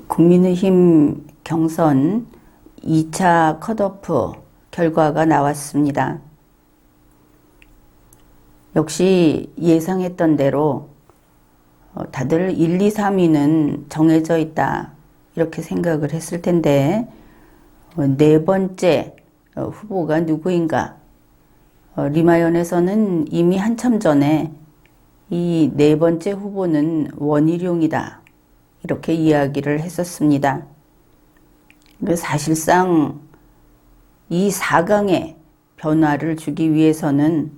국민의힘 경선 2차 컷오프 결과가 나왔습니다. 역시 예상했던 대로 다들 1, 2, 3위는 정해져 있다 이렇게 생각을 했을 텐데 네 번째 후보가 누구인가? 리마연에서는 이미 한참 전에 이 네 번째 후보는 원희룡이다 이렇게 이야기를 했었습니다. 사실상 이 4강의 변화를 주기 위해서는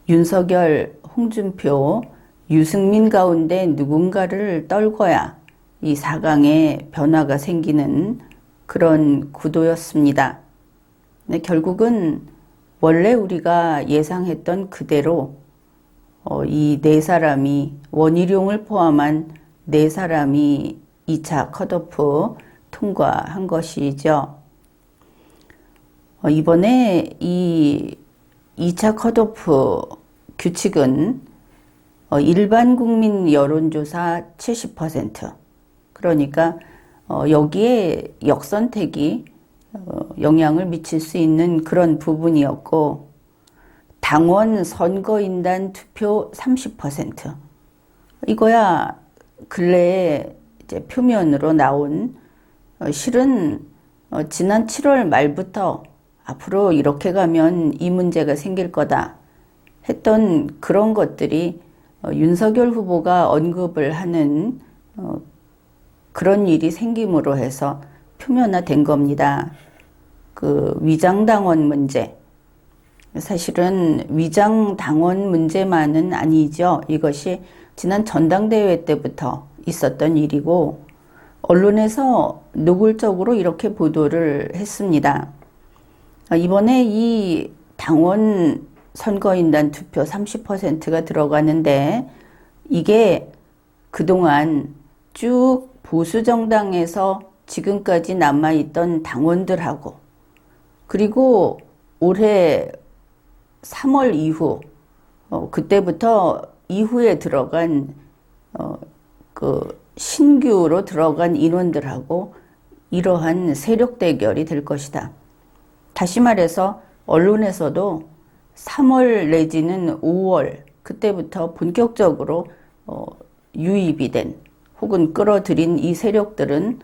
윤석열, 홍준표, 유승민 가운데 누군가를 떨궈야 이 4강의 변화가 생기는 그런 구도였습니다. 결국은 원래 우리가 예상했던 그대로 이 네 사람이 원희룡을 포함한 네 사람이 2차 컷오프 통과한 것이죠. 이번에 이 2차 컷오프 규칙은 일반 국민 여론조사 70%, 그러니까 여기에 역선택이 영향을 미칠 수 있는 그런 부분이었고, 당원 선거인단 투표 30%, 이거야 근래에 이제 표면으로 나온 실은 지난 7월 말부터 앞으로 이렇게 가면 이 문제가 생길 거다 했던 그런 것들이 윤석열 후보가 언급을 하는 그런 일이 생김으로 해서 표면화된 겁니다. 그 위장당원 문제. 사실은 위장당원 문제만은 아니죠. 이것이 지난 전당대회 때부터 있었던 일이고 언론에서 노골적으로 이렇게 보도를 했습니다. 이번에 이 당원 선거인단 투표 30%가 들어가는데 이게 그동안 쭉 보수정당에서 지금까지 남아있던 당원들하고 그리고 올해 3월 이후 그때부터 이후에 들어간 그 신규로 들어간 인원들하고 이러한 세력 대결이 될 것이다. 다시 말해서 언론에서도 3월 내지는 5월 그때부터 본격적으로 유입이 된 혹은 끌어들인 이 세력들은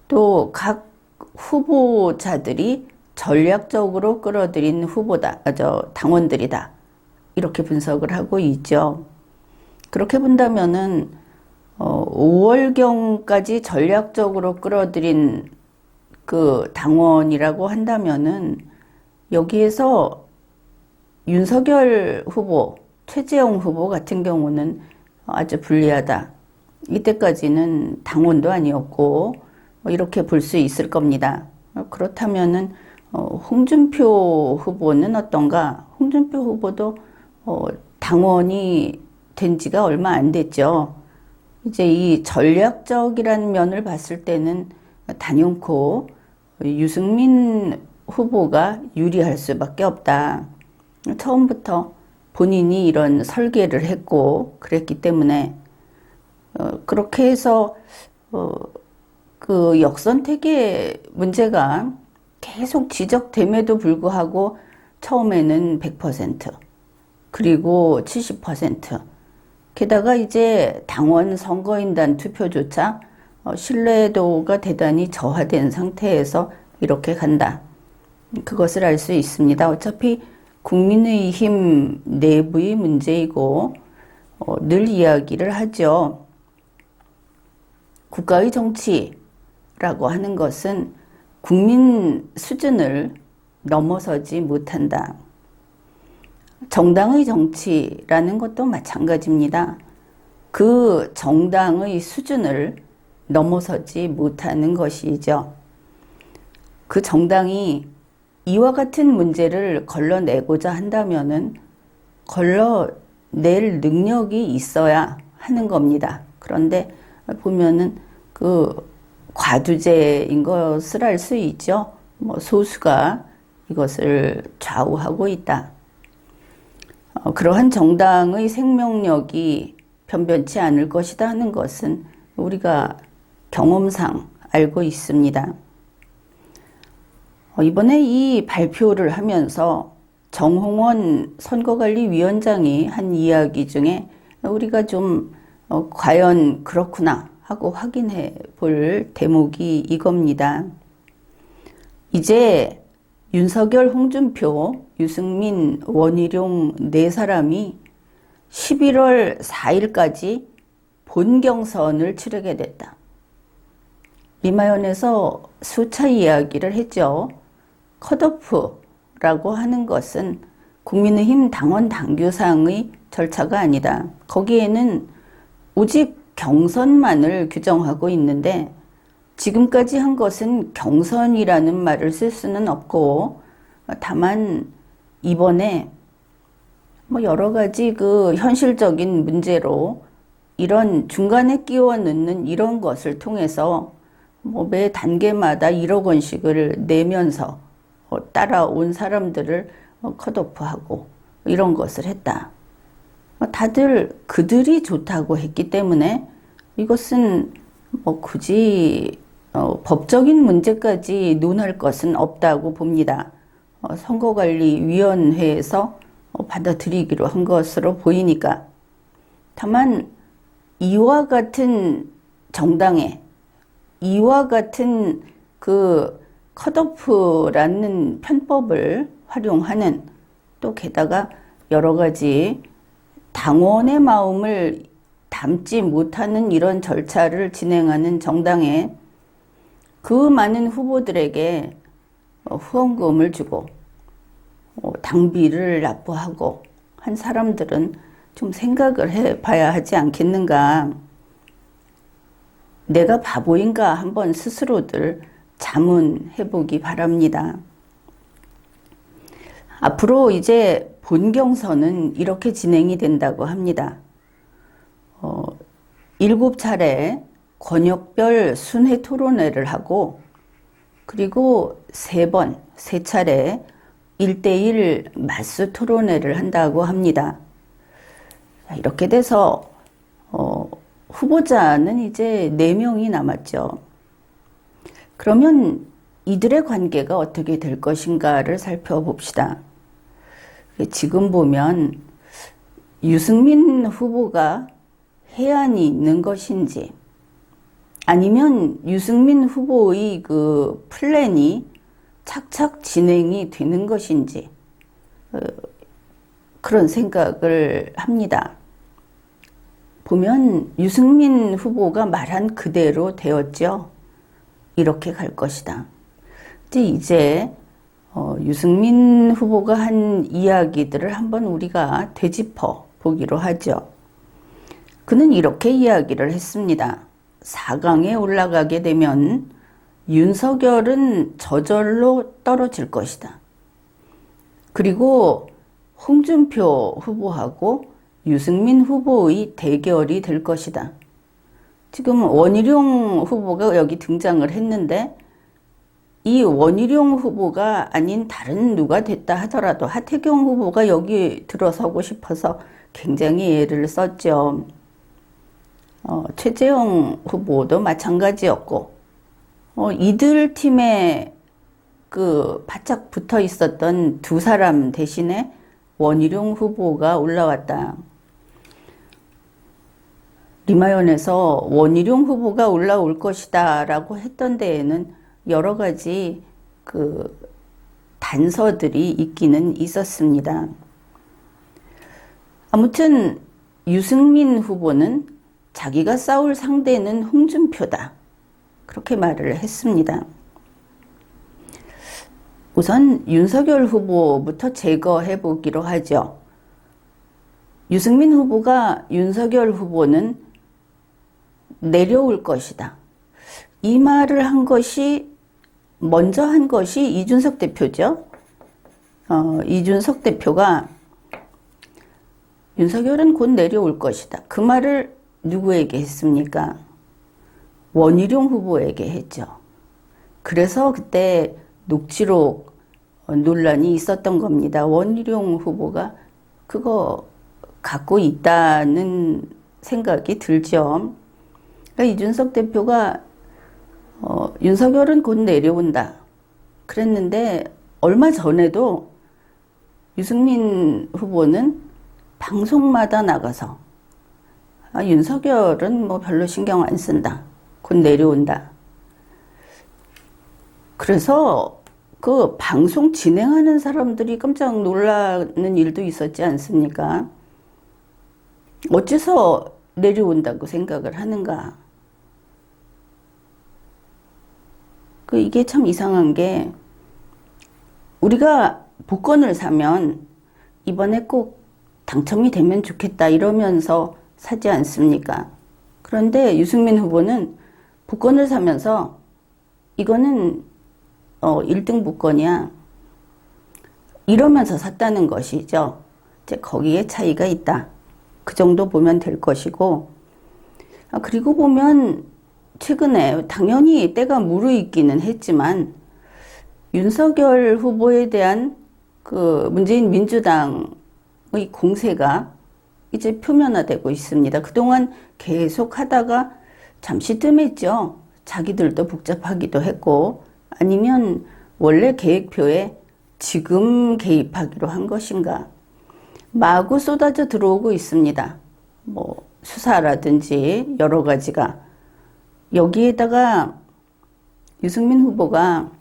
또 각 후보자들이 전략적으로 끌어들인 당원들이다. 이렇게 분석을 하고 있죠. 그렇게 본다면은 5월경까지 전략적으로 끌어들인 그 당원이라고 한다면은 여기에서 윤석열 후보, 최재형 후보 같은 경우는 아주 불리하다. 이때까지는 당원도 아니었고 이렇게 볼 수 있을 겁니다. 그렇다면은 홍준표 후보는 어떤가? 홍준표 후보도 당원이 된 지가 얼마 안 됐죠. 이제 이 전략적이라는 면을 봤을 때는 단연코 유승민 후보가 유리할 수밖에 없다. 처음부터 본인이 이런 설계를 했고 그랬기 때문에 그렇게 해서 그 역선택의 문제가 계속 지적됨에도 불구하고 처음에는 100% 그리고 70% 게다가 이제 당원 선거인단 투표조차 신뢰도가 대단히 저하된 상태에서 이렇게 간다. 그것을 알 수 있습니다. 어차피 국민의힘 내부의 문제이고 늘 이야기를 하죠. 국가의 정치라고 하는 것은 국민 수준을 넘어서지 못한다. 정당의 정치라는 것도 마찬가지입니다. 그 정당의 수준을 넘어서지 못하는 것이죠. 그 정당이 이와 같은 문제를 걸러내고자 한다면은 걸러낼 능력이 있어야 하는 겁니다. 그런데 보면은 그 과두제인 것을 알 수 있죠. 소수가 이것을 좌우하고 있다. 그러한 정당의 생명력이 변변치 않을 것이다 하는 것은 우리가 경험상 알고 있습니다. 이번에 이 발표를 하면서 정홍원 선거관리위원장이 한 이야기 중에 우리가 좀 과연 그렇구나 하고 확인해 볼 대목이 이겁니다. 이제 윤석열, 홍준표, 유승민, 원희룡 네 사람이 11월 4일까지 본경선을 치르게 됐다. 리마연에서 수차 이야기를 했죠. 컷오프라고 하는 것은 국민의힘 당원 당규상의 절차가 아니다. 거기에는 오직 경선만을 규정하고 있는데 지금까지 한 것은 경선이라는 말을 쓸 수는 없고 다만 이번에 여러 가지 그 현실적인 문제로 이런 중간에 끼워 넣는 이런 것을 통해서 매 단계마다 1억 원씩을 내면서 따라온 사람들을 컷오프하고 이런 것을 했다. 다들 그들이 좋다고 했기 때문에 이것은 굳이 법적인 문제까지 논할 것은 없다고 봅니다. 선거관리위원회에서 받아들이기로 한 것으로 보이니까. 다만 이와 같은 정당에 이와 같은 그 컷오프라는 편법을 활용하는, 또 게다가 여러 가지 당원의 마음을 담지 못하는 이런 절차를 진행하는 정당에 그 많은 후보들에게 후원금을 주고 당비를 납부하고 한 사람들은 좀 생각을 해봐야 하지 않겠는가. 내가 바보인가 한번 스스로들 자문해보기 바랍니다. 앞으로 이제 본경선은 이렇게 진행이 된다고 합니다. 7차례 권역별 순회 토론회를 하고 그리고 3차례 1대1 맞수 토론회를 한다고 합니다. 이렇게 돼서 후보자는 이제 4명이 남았죠. 그러면 이들의 관계가 어떻게 될 것인가를 살펴봅시다. 지금 보면 유승민 후보가 해안이 있는 것인지 아니면 유승민 후보의 그 플랜이 착착 진행이 되는 것인지 그런 생각을 합니다. 보면 유승민 후보가 말한 그대로 되었죠. 이렇게 갈 것이다. 이제 유승민 후보가 한 이야기들을 한번 우리가 되짚어 보기로 하죠. 그는 이렇게 이야기를 했습니다. 4강에 올라가게 되면 윤석열은 저절로 떨어질 것이다. 그리고 홍준표 후보하고 유승민 후보의 대결이 될 것이다. 지금 원희룡 후보가 여기 등장을 했는데 이 원희룡 후보가 아닌 다른 누가 됐다 하더라도 하태경 후보가 여기 들어서고 싶어서 굉장히 애를 썼죠. 최재형 후보도 마찬가지였고 이들 팀에 그 바짝 붙어 있었던 두 사람 대신에 원희룡 후보가 올라왔다. 리마연에서 원희룡 후보가 올라올 것이다 라고 했던 데에는 여러 가지 그 단서들이 있기는 있었습니다. 아무튼 유승민 후보는 자기가 싸울 상대는 홍준표다. 그렇게 말을 했습니다. 우선 윤석열 후보부터 제거해 보기로 하죠. 유승민 후보가 윤석열 후보는 내려올 것이다. 이 말을 한 것이 먼저 한 것이 이준석 대표죠. 이준석 대표가 윤석열은 곧 내려올 것이다. 그 말을 누구에게 했습니까? 원희룡 후보에게 했죠. 그래서 그때 녹취록 논란이 있었던 겁니다. 원희룡 후보가 그거 갖고 있다는 생각이 들죠. 그러니까 이준석 대표가 윤석열은 곧 내려온다 그랬는데 얼마 전에도 유승민 후보는 방송마다 나가서 윤석열은 뭐 별로 신경 안 쓴다. 곧 내려온다. 그래서 그 방송 진행하는 사람들이 깜짝 놀라는 일도 있었지 않습니까? 어째서 내려온다고 생각을 하는가? 이게 참 이상한 게 우리가 복권을 사면 이번에 꼭 당첨이 되면 좋겠다 이러면서 사지 않습니까? 그런데 유승민 후보는 복권을 사면서 이거는 1등 복권이야 이러면서 샀다는 것이죠. 이제 거기에 차이가 있다. 그 정도 보면 될 것이고, 그리고 보면 최근에 당연히 때가 무르익기는 했지만 윤석열 후보에 대한 그 문재인 민주당의 공세가 이제 표면화되고 있습니다. 그동안 계속 하다가 잠시 뜸했죠. 자기들도 복잡하기도 했고, 아니면 원래 계획표에 지금 개입하기로 한 것인가. 마구 쏟아져 들어오고 있습니다. 뭐 수사라든지 여러 가지가. 여기에다가 유승민 후보가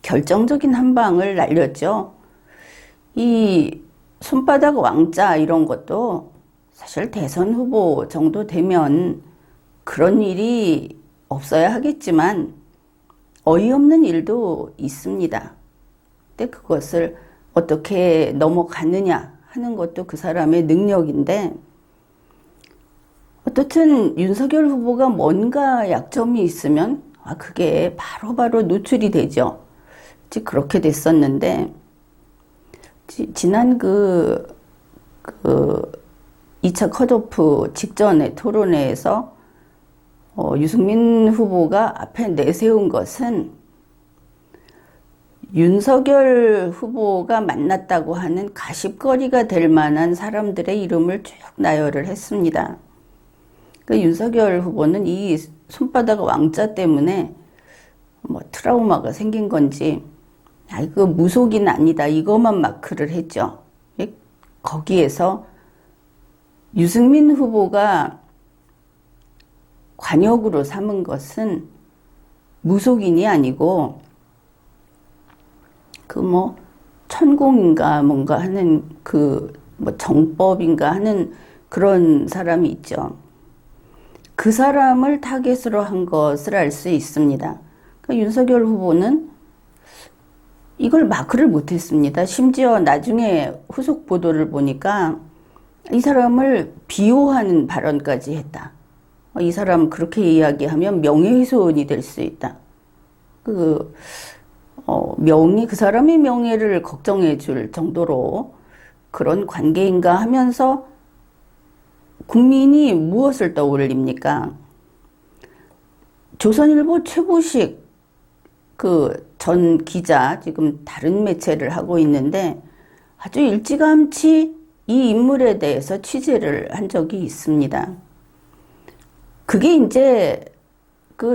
결정적인 한 방을 날렸죠. 이 손바닥 왕자 이런 것도 사실 대선 후보 정도 되면 그런 일이 없어야 하겠지만 어이없는 일도 있습니다. 근데 그것을 어떻게 넘어가느냐 하는 것도 그 사람의 능력인데, 어떻든 윤석열 후보가 뭔가 약점이 있으면 그게 바로바로 노출이 되죠. 그렇게 됐었는데 지난 그 2차 컷오프 직전의 토론회에서 유승민 후보가 앞에 내세운 것은 윤석열 후보가 만났다고 하는 가십거리가 될 만한 사람들의 이름을 쭉 나열을 했습니다. 그러니까 윤석열 후보는 이 손바닥 왕자 때문에 뭐 트라우마가 생긴 건지 이거 무속인 아니다 이것만 마크를 했죠. 거기에서 유승민 후보가 관역으로 삼은 것은 무속인이 아니고 천공인가 뭔가 하는 정법인가 하는 그런 사람이 있죠. 그 사람을 타겟으로 한 것을 알 수 있습니다. 그러니까 윤석열 후보는 이걸 마크를 못했습니다. 심지어 나중에 후속 보도를 보니까 이 사람을 비호하는 발언까지 했다. 이 사람 그렇게 이야기하면 명예훼손이 될 수 있다. 그 사람의 명예를 걱정해 줄 정도로 그런 관계인가 하면서 국민이 무엇을 떠올립니까? 조선일보 최보식 전 기자, 지금 다른 매체를 하고 있는데 아주 일찌감치 이 인물에 대해서 취재를 한 적이 있습니다. 그게 이제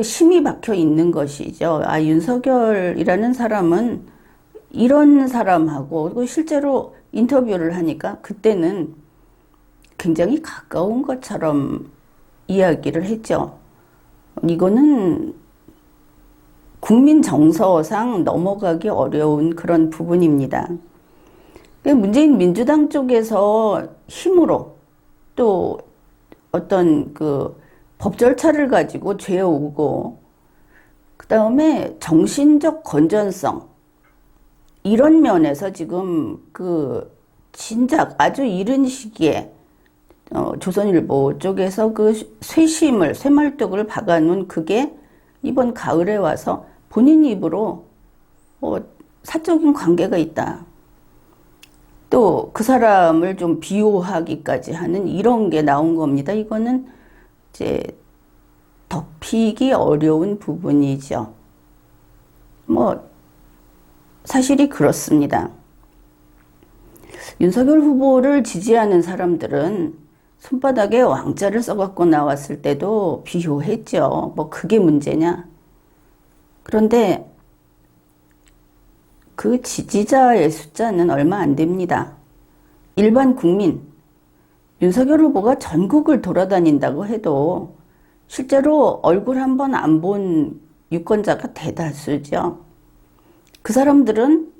심이 박혀 있는 것이죠. 윤석열이라는 사람은 이런 사람하고 실제로 인터뷰를 하니까 그때는 굉장히 가까운 것처럼 이야기를 했죠. 이거는 국민 정서상 넘어가기 어려운 그런 부분입니다. 문재인 민주당 쪽에서 힘으로 또 어떤 법 절차를 가지고 죄오고, 그 다음에 정신적 건전성, 이런 면에서 지금 진작 아주 이른 시기에 조선일보 쪽에서 쇠말뚝을 박아놓은 그게 이번 가을에 와서 본인 입으로 사적인 관계가 있다. 또 그 사람을 좀 비호하기까지 하는 이런 게 나온 겁니다. 이거는 이제 덮이기 어려운 부분이죠. 사실이 그렇습니다. 윤석열 후보를 지지하는 사람들은 손바닥에 왕자를 써갖고 나왔을 때도 비호했죠. 뭐 그게 문제냐? 그런데 그 지지자의 숫자는 얼마 안 됩니다. 일반 국민, 윤석열 후보가 전국을 돌아다닌다고 해도 실제로 얼굴 한 번 안 본 유권자가 대다수죠. 그 사람들은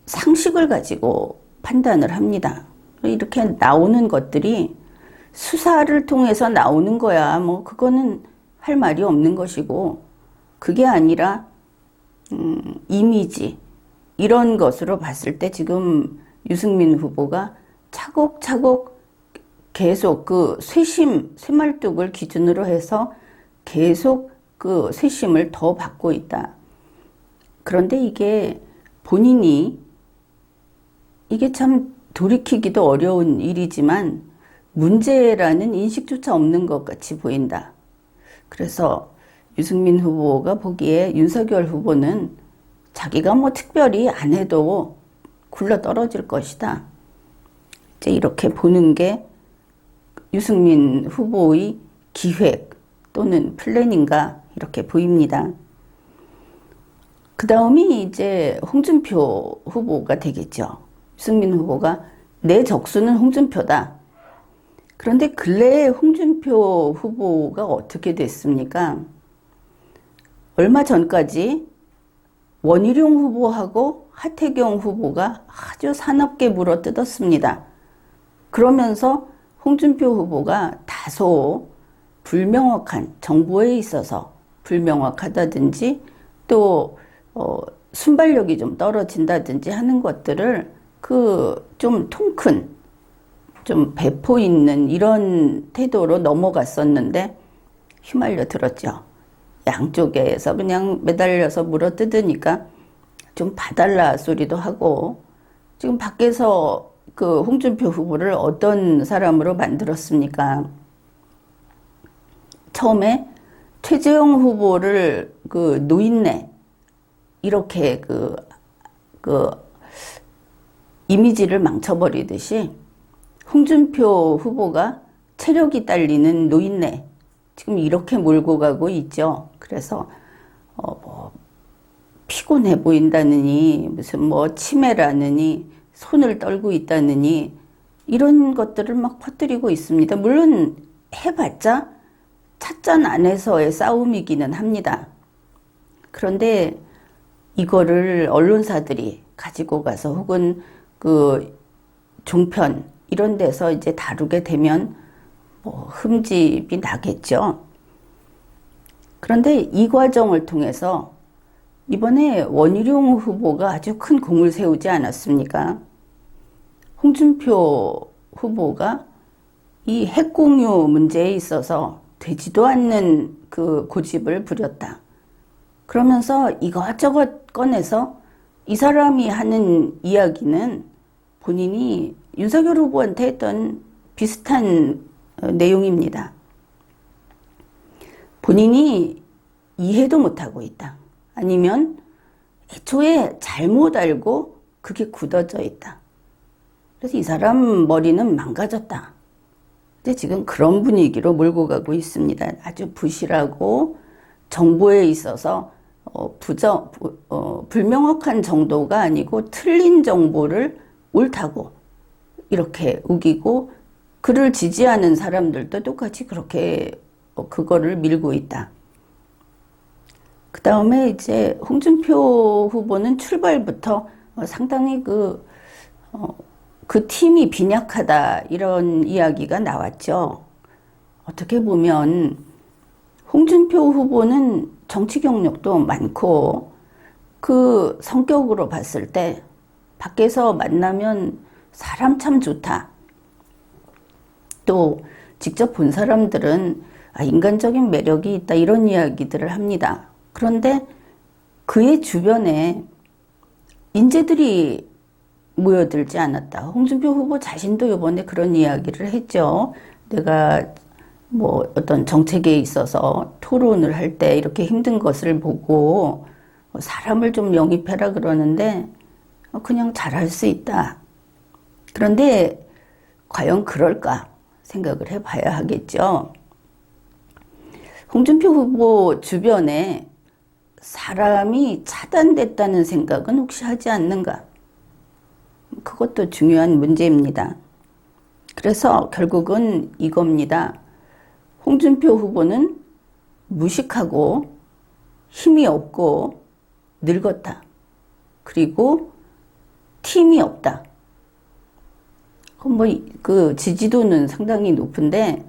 상식을 가지고 판단을 합니다. 이렇게 나오는 것들이 수사를 통해서 나오는 거야. 뭐 그거는 할 말이 없는 것이고, 그게 아니라 이미지 이런 것으로 봤을 때 지금 유승민 후보가 차곡차곡 계속 그 쇠말뚝을 기준으로 해서 계속 그 쇄심을 더 받고 있다. 그런데 이게 본인이 이게 참 돌이키기도 어려운 일이지만 문제라는 인식조차 없는 것 같이 보인다. 그래서 유승민 후보가 보기에 윤석열 후보는 자기가 뭐 특별히 안 해도 굴러 떨어질 것이다. 이제 이렇게 보는 게 유승민 후보의 기획 또는 플랜인가 이렇게 보입니다. 그 다음이 이제 홍준표 후보가 되겠죠. 유승민 후보가 내 적수는 홍준표다. 그런데 근래에 홍준표 후보가 어떻게 됐습니까? 얼마 전까지 원희룡 후보하고 하태경 후보가 아주 사납게 물어뜯었습니다. 그러면서 홍준표 후보가 다소 불명확한, 정보에 있어서 불명확하다든지 또 순발력이 좀 떨어진다든지 하는 것들을 좀 통큰, 좀 배포 있는 이런 태도로 넘어갔었는데 휘말려 들었죠. 양쪽에서 그냥 매달려서 물어뜯으니까 좀 봐달라 소리도 하고, 지금 밖에서 그 홍준표 후보를 어떤 사람으로 만들었습니까? 처음에 최재형 후보를 그 노인네 이렇게 그 이미지를 망쳐버리듯이 홍준표 후보가 체력이 딸리는 노인네 지금 이렇게 몰고 가고 있죠. 그래서 뭐 피곤해 보인다느니 무슨 뭐 치매라느니 손을 떨고 있다느니 이런 것들을 막 퍼뜨리고 있습니다. 물론 해봤자 찻잔 안에서의 싸움이기는 합니다. 그런데 이거를 언론사들이 가지고 가서 혹은 그 종편 이런 데서 이제 다루게 되면 뭐 흠집이 나겠죠. 그런데 이 과정을 통해서 이번에 원희룡 후보가 아주 큰 공을 세우지 않았습니까? 홍준표 후보가 이 핵공유 문제에 있어서 되지도 않는 그 고집을 부렸다. 그러면서 이것저것 꺼내서 이 사람이 하는 이야기는 본인이 윤석열 후보한테 했던 비슷한 내용입니다. 본인이 이해도 못하고 있다. 아니면 애초에 잘못 알고 그게 굳어져 있다. 그래서 이 사람 머리는 망가졌다. 근데 지금 그런 분위기로 몰고 가고 있습니다. 아주 부실하고 정보에 있어서 불명확한 정도가 아니고 틀린 정보를 옳다고 이렇게 우기고, 그를 지지하는 사람들도 똑같이 그렇게 그거를 밀고 있다. 그 다음에 이제 홍준표 후보는 출발부터 상당히 그 팀이 빈약하다 이런 이야기가 나왔죠. 어떻게 보면 홍준표 후보는 정치 경력도 많고 그 성격으로 봤을 때 밖에서 만나면 사람 참 좋다. 또 직접 본 사람들은 인간적인 매력이 있다 이런 이야기들을 합니다. 그런데 그의 주변에 인재들이 모여들지 않았다. 홍준표 후보 자신도 이번에 그런 이야기를 했죠. 내가 뭐 어떤 정책에 있어서 토론을 할 때 이렇게 힘든 것을 보고 사람을 좀 영입해라 그러는데 그냥 잘할 수 있다. 그런데 과연 그럴까 생각을 해봐야 하겠죠. 홍준표 후보 주변에 사람이 차단됐다는 생각은 혹시 하지 않는가? 그것도 중요한 문제입니다. 그래서 결국은 이겁니다. 홍준표 후보는 무식하고 힘이 없고 늙었다. 그리고 팀이 없다. 그 지지도는 상당히 높은데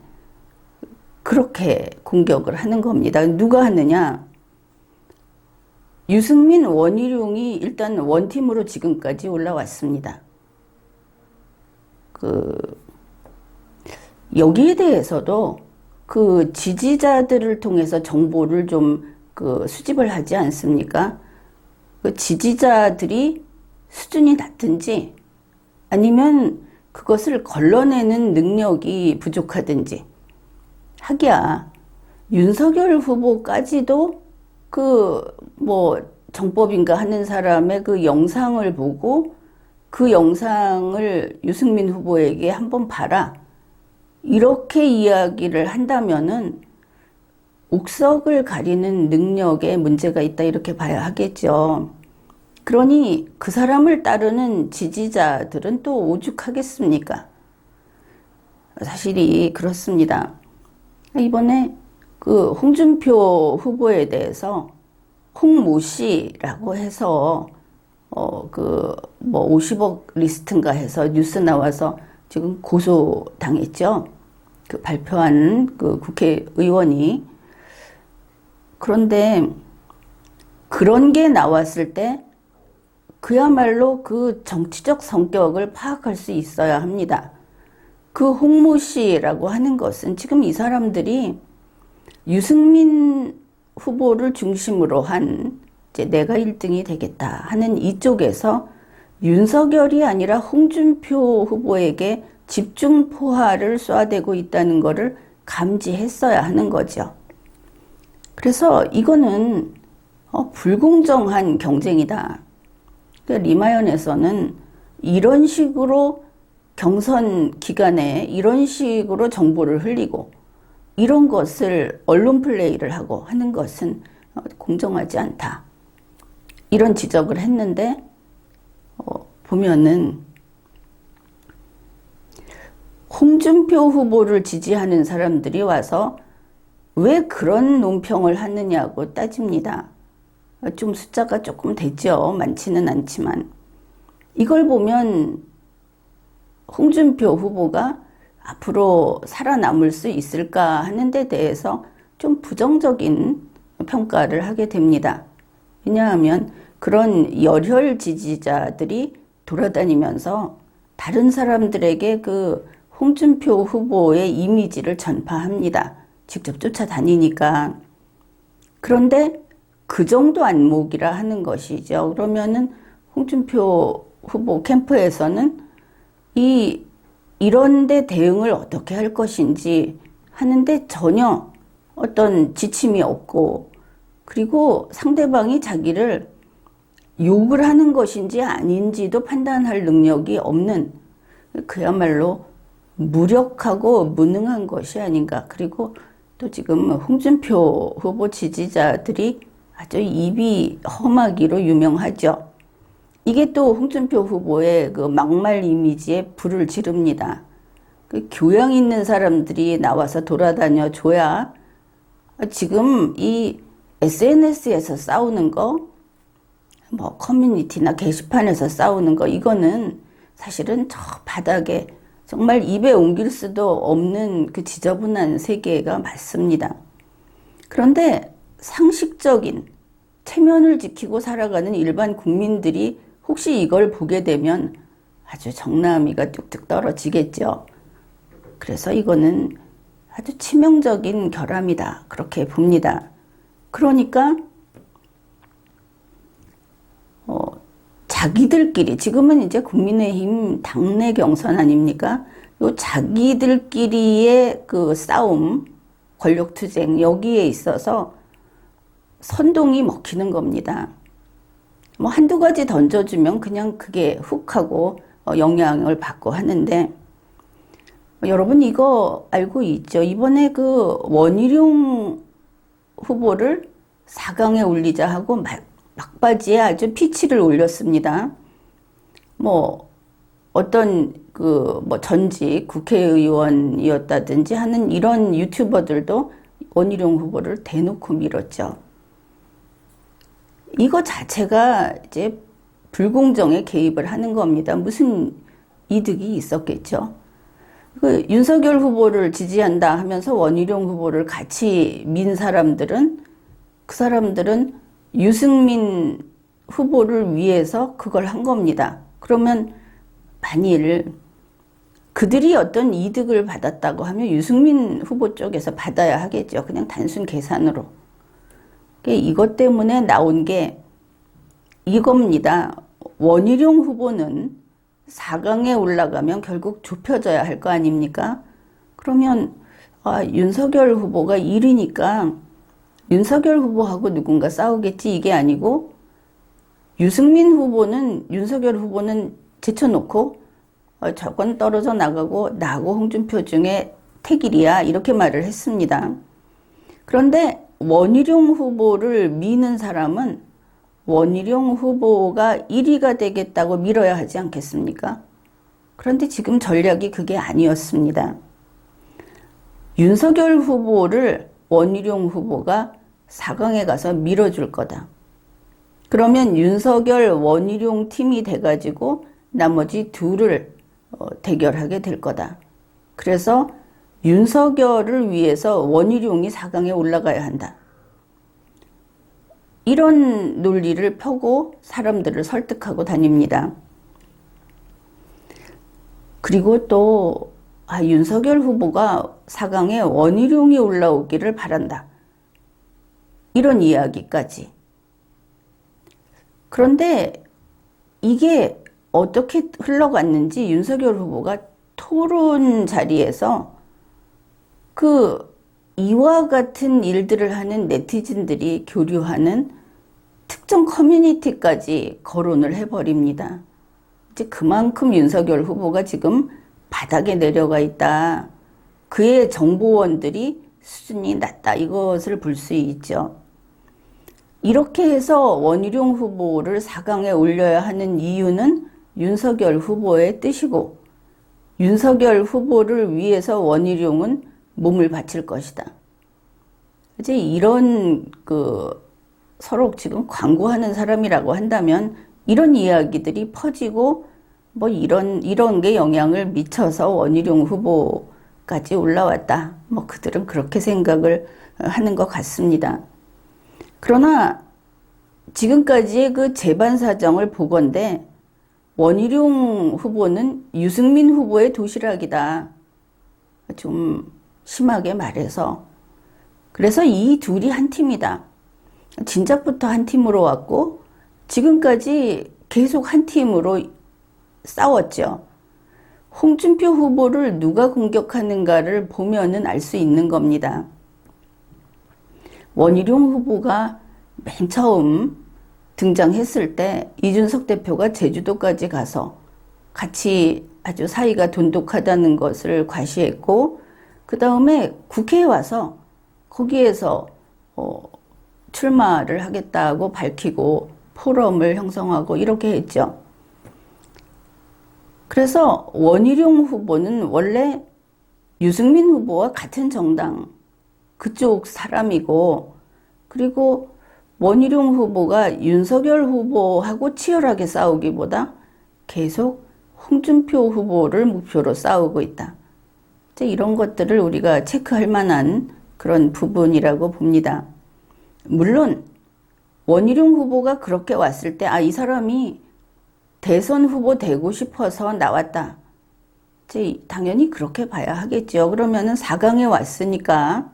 그렇게 공격을 하는 겁니다. 누가 하느냐? 유승민, 원희룡이 일단 원팀으로 지금까지 올라왔습니다. 여기에 대해서도 그 지지자들을 통해서 정보를 좀 수집을 하지 않습니까? 그 지지자들이 수준이 낮든지 아니면 그것을 걸러내는 능력이 부족하든지 하기야 윤석열 후보까지도 정법인가 하는 사람의 그 영상을 보고 그 영상을 유승민 후보에게 한번 봐라. 이렇게 이야기를 한다면은 옥석을 가리는 능력에 문제가 있다 이렇게 봐야 하겠죠. 그러니 그 사람을 따르는 지지자들은 또 오죽하겠습니까? 사실이 그렇습니다. 이번에 그 홍준표 후보에 대해서 홍모 씨라고 해서 50억 리스트인가 해서 뉴스 나와서 지금 고소당했죠. 그 발표한 그 국회의원이. 그런데 그런 게 나왔을 때 그야말로 그 정치적 성격을 파악할 수 있어야 합니다. 그 홍모 씨라고 하는 것은 지금 이 사람들이 유승민 후보를 중심으로 한 이제 내가 1등이 되겠다 하는 이쪽에서 윤석열이 아니라 홍준표 후보에게 집중 포화를 쏘아대고 있다는 것을 감지했어야 하는 거죠. 그래서 이거는 불공정한 경쟁이다. 리마연에서는 이런 식으로 경선 기간에 이런 식으로 정보를 흘리고 이런 것을 언론 플레이를 하고 하는 것은 공정하지 않다. 이런 지적을 했는데 보면은 홍준표 후보를 지지하는 사람들이 와서 왜 그런 논평을 하느냐고 따집니다. 좀 숫자가 조금 되죠. 많지는 않지만. 이걸 보면 홍준표 후보가 앞으로 살아남을 수 있을까 하는 데 대해서 좀 부정적인 평가를 하게 됩니다. 왜냐하면 그런 열혈 지지자들이 돌아다니면서 다른 사람들에게 그 홍준표 후보의 이미지를 전파합니다. 직접 쫓아다니니까. 그런데 그 정도 안목이라 하는 것이죠. 그러면은 홍준표 후보 캠프에서는 이런데 대응을 어떻게 할 것인지 하는데 전혀 어떤 지침이 없고, 그리고 상대방이 자기를 욕을 하는 것인지 아닌지도 판단할 능력이 없는, 그야말로 무력하고 무능한 것이 아닌가. 그리고 또 지금 홍준표 후보 지지자들이 아주 입이 험하기로 유명하죠. 이게 또 홍준표 후보의 그 막말 이미지에 불을 지릅니다. 그 교양 있는 사람들이 나와서 돌아다녀 줘야 지금 이 SNS에서 싸우는 거, 커뮤니티나 게시판에서 싸우는 거, 이거는 사실은 저 바닥에 정말 입에 옮길 수도 없는 그 지저분한 세계가 맞습니다. 그런데 상식적인 체면을 지키고 살아가는 일반 국민들이 혹시 이걸 보게 되면 아주 정남이가 뚝뚝 떨어지겠죠. 그래서 이거는 아주 치명적인 결함이다. 그렇게 봅니다. 그러니까 자기들끼리, 지금은 이제 국민의힘 당내 경선 아닙니까? 요 자기들끼리의 그 싸움, 권력투쟁, 여기에 있어서 선동이 먹히는 겁니다. 한두 가지 던져주면 그냥 그게 훅 하고 영향을 받고 하는데, 여러분 이거 알고 있죠? 이번에 그 원희룡 후보를 4강에 올리자 하고 막바지에 아주 피치를 올렸습니다. 뭐 어떤 그 뭐 전직 국회의원이었다든지 하는 이런 유튜버들도 원희룡 후보를 대놓고 밀었죠. 이거 자체가 이제 불공정에 개입을 하는 겁니다. 무슨 이득이 있었겠죠. 그 윤석열 후보를 지지한다 하면서 원희룡 후보를 같이 민 사람들은 그 사람들은 유승민 후보를 위해서 그걸 한 겁니다. 그러면 만일 그들이 어떤 이득을 받았다고 하면 유승민 후보 쪽에서 받아야 하겠죠. 그냥 단순 계산으로. 이것 때문에 나온 게 이겁니다. 원희룡 후보는 4강에 올라가면 결국 좁혀져야 할 거 아닙니까? 그러면 윤석열 후보가 1위니까 윤석열 후보하고 누군가 싸우겠지 이게 아니고 유승민 후보는 윤석열 후보는 제쳐놓고 저건 떨어져 나가고 나하고 홍준표 중에 택일이야 이렇게 말을 했습니다. 그런데 원희룡 후보를 미는 사람은 원희룡 후보가 1위가 되겠다고 밀어야 하지 않겠습니까? 그런데 지금 전략이 그게 아니었습니다. 윤석열 후보를 원희룡 후보가 4강에 가서 밀어줄 거다. 그러면 윤석열 원희룡 팀이 돼가지고 나머지 둘을 대결하게 될 거다. 그래서 윤석열을 위해서 원희룡이 4강에 올라가야 한다. 이런 논리를 펴고 사람들을 설득하고 다닙니다. 그리고 또 윤석열 후보가 4강에 원희룡이 올라오기를 바란다. 이런 이야기까지. 그런데 이게 어떻게 흘러갔는지 윤석열 후보가 토론 자리에서 그 이와 같은 일들을 하는 네티즌들이 교류하는 특정 커뮤니티까지 거론을 해버립니다. 이제 그만큼 윤석열 후보가 지금 바닥에 내려가 있다. 그의 정보원들이 수준이 낮다. 이것을 볼 수 있죠. 이렇게 해서 원희룡 후보를 4강에 올려야 하는 이유는 윤석열 후보의 뜻이고 윤석열 후보를 위해서 원희룡은 몸을 바칠 것이다. 이제 이런 서로 지금 광고하는 사람이라고 한다면 이런 이야기들이 퍼지고 뭐 이런 게 영향을 미쳐서 원희룡 후보까지 올라왔다. 뭐 그들은 그렇게 생각을 하는 것 같습니다. 그러나 지금까지의 그 재반 사정을 보건대 원희룡 후보는 유승민 후보의 도시락이다. 좀 심하게 말해서. 그래서 이 둘이 한 팀이다. 진작부터 한 팀으로 왔고 지금까지 계속 한 팀으로 싸웠죠. 홍준표 후보를 누가 공격하는가를 보면은 알 수 있는 겁니다. 원희룡 후보가 맨 처음 등장했을 때 이준석 대표가 제주도까지 가서 같이 아주 사이가 돈독하다는 것을 과시했고 그 다음에 국회에 와서 거기에서 출마를 하겠다고 밝히고 포럼을 형성하고 이렇게 했죠. 그래서 원희룡 후보는 원래 유승민 후보와 같은 정당 그쪽 사람이고 그리고 원희룡 후보가 윤석열 후보하고 치열하게 싸우기보다 계속 홍준표 후보를 목표로 싸우고 있다. 이런 것들을 우리가 체크할 만한 그런 부분이라고 봅니다. 물론 원희룡 후보가 그렇게 왔을 때 이 사람이 대선 후보 되고 싶어서 나왔다. 당연히 그렇게 봐야 하겠죠. 그러면은 4강에 왔으니까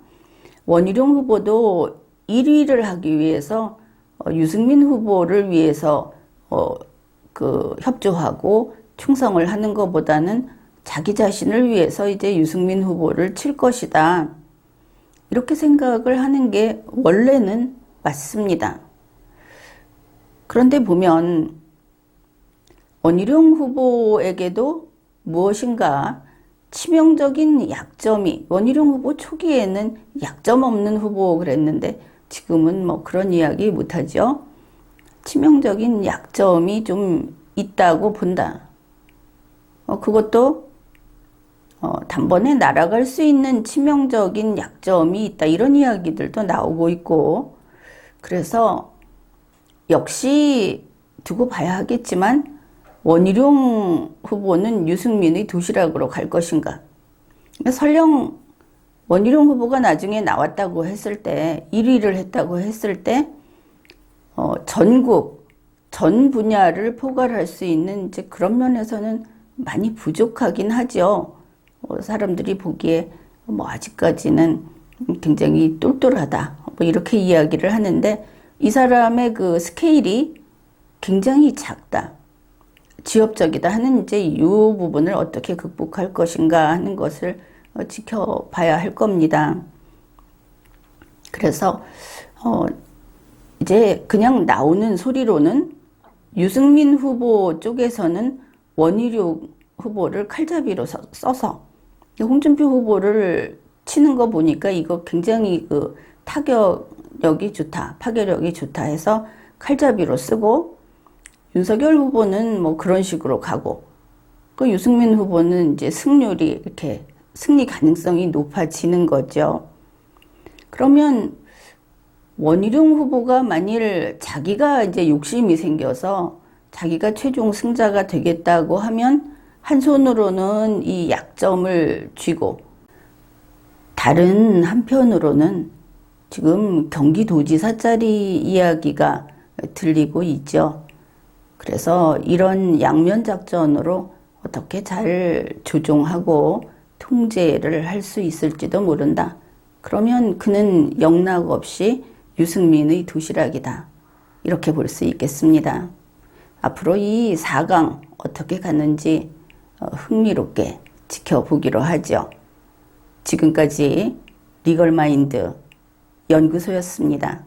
원희룡 후보도 1위를 하기 위해서 유승민 후보를 위해서 협조하고 충성을 하는 것보다는 자기 자신을 위해서 이제 유승민 후보를 칠 것이다. 이렇게 생각을 하는 게 원래는 맞습니다. 그런데 보면 원희룡 후보에게도 무엇인가 치명적인 약점이 원희룡 후보 초기에는 약점 없는 후보 그랬는데 지금은 뭐 그런 이야기 못하죠. 치명적인 약점이 좀 있다고 본다. 그것도 단번에 날아갈 수 있는 치명적인 약점이 있다. 이런 이야기들도 나오고 있고 그래서 역시 두고 봐야 하겠지만 원희룡 후보는 유승민의 도시락으로 갈 것인가. 설령 원희룡 후보가 나중에 나왔다고 했을 때 1위를 했다고 했을 때 전국 전 분야를 포괄할 수 있는 이제 그런 면에서는 많이 부족하긴 하죠. 사람들이 보기에 뭐 아직까지는 굉장히 똘똘하다. 뭐 이렇게 이야기를 하는데 이 사람의 그 스케일이 굉장히 작다. 지엽적이다 하는 이제 이 부분을 어떻게 극복할 것인가 하는 것을 지켜봐야 할 겁니다. 그래서 이제 그냥 나오는 소리로는 유승민 후보 쪽에서는 원희룡 후보를 칼잡이로 써서 홍준표 후보를 치는 거 보니까 이거 굉장히 그 타격력이 좋다, 파괴력이 좋다 해서 칼잡이로 쓰고 윤석열 후보는 뭐 그런 식으로 가고 그 유승민 후보는 이제 승률이 이렇게 승리 가능성이 높아지는 거죠. 그러면 원희룡 후보가 만일 자기가 이제 욕심이 생겨서 자기가 최종 승자가 되겠다고 하면 한 손으로는 이 약점을 쥐고 다른 한편으로는 지금 경기도지사 자리 이야기가 들리고 있죠. 그래서 이런 양면 작전으로 어떻게 잘 조종하고 통제를 할 수 있을지도 모른다. 그러면 그는 영락 없이 유승민의 도시락이다. 이렇게 볼 수 있겠습니다. 앞으로 이 4강 어떻게 가는지 흥미롭게 지켜보기로 하죠. 지금까지 리걸마인드 연구소였습니다.